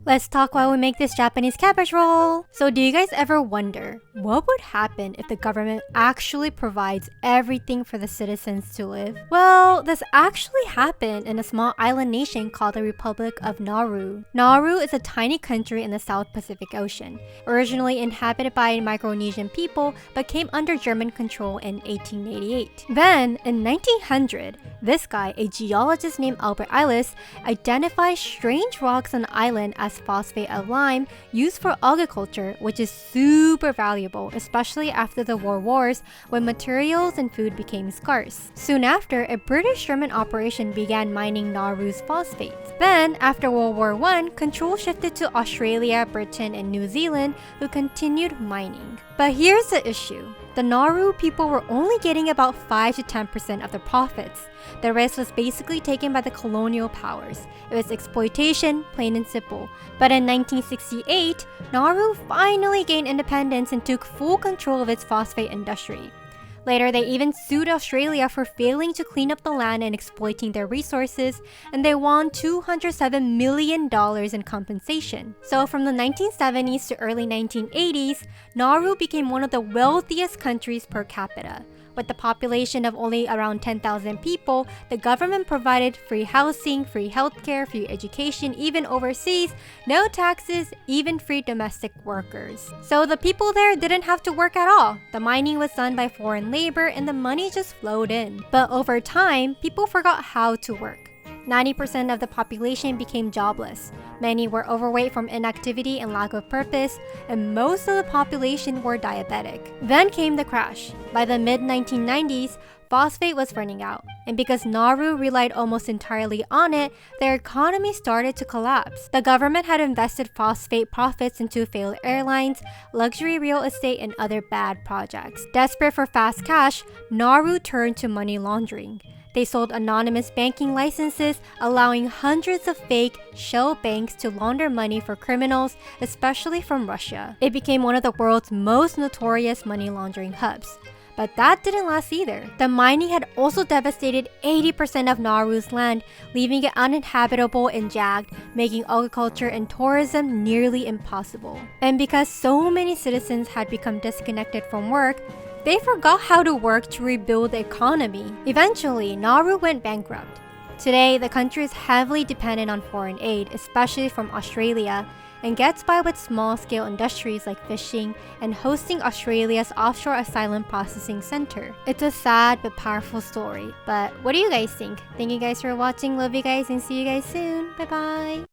Let's talk while we make this Japanese cabbage roll. So do you guys ever wonder what would happen if the government actually provides everything for the citizens to live? Well, this actually happened in a small island nation called the Republic of Nauru. Nauru is a tiny country in the South Pacific Ocean, originally inhabited by Micronesian people but came under German control in 1888. Then, in 1900, this guy, a geologist named Albert Ellis, identified strange rocks on the island as phosphate of lime used for agriculture, which is super valuable, especially after the World Wars when materials and food became scarce. Soon after, a British-German operation began mining Nauru's phosphates. Then, after World War I, control shifted to Australia, Britain, and New Zealand, who continued mining. But here's the issue. The Nauru people were only getting about 5 to 10% of the profits. The rest was basically taken by the colonial powers. It was exploitation, plain and simple. But in 1968, Nauru finally gained independence and took full control of its phosphate industry. Later, they even sued Australia for failing to clean up the land and exploiting their resources, and they won $207 million in compensation. So from the 1970s to early 1980s, Nauru became one of the wealthiest countries per capita. With the population of only around 10,000 people, the government provided free housing, free healthcare, free education, even overseas, no taxes, even free domestic workers. So the people there didn't have to work at all. The mining was done by foreign labor and the money just flowed in. But over time, people forgot how to work. 90% of the population became jobless. Many were overweight from inactivity and lack of purpose, and most of the population were diabetic. Then came the crash. By the mid-1990s, phosphate was running out, and because Nauru relied almost entirely on it, their economy started to collapse. The government had invested phosphate profits into failed airlines, luxury real estate, and other bad projects. Desperate for fast cash, Nauru turned to money laundering. They sold anonymous banking licenses, allowing hundreds of fake shell banks to launder money for criminals, especially from Russia. It became one of the world's most notorious money laundering hubs. But that didn't last either. The mining had also devastated 80% of Nauru's land, leaving it uninhabitable and jagged, making agriculture and tourism nearly impossible. And because so many citizens had become disconnected from work, they forgot how to work to rebuild the economy. Eventually, Nauru went bankrupt. Today, the country is heavily dependent on foreign aid, especially from Australia, and gets by with small-scale industries like fishing and hosting Australia's offshore asylum processing center. It's a sad but powerful story. But what do you guys think? Thank you guys for watching. Love you guys and see you guys soon. Bye-bye.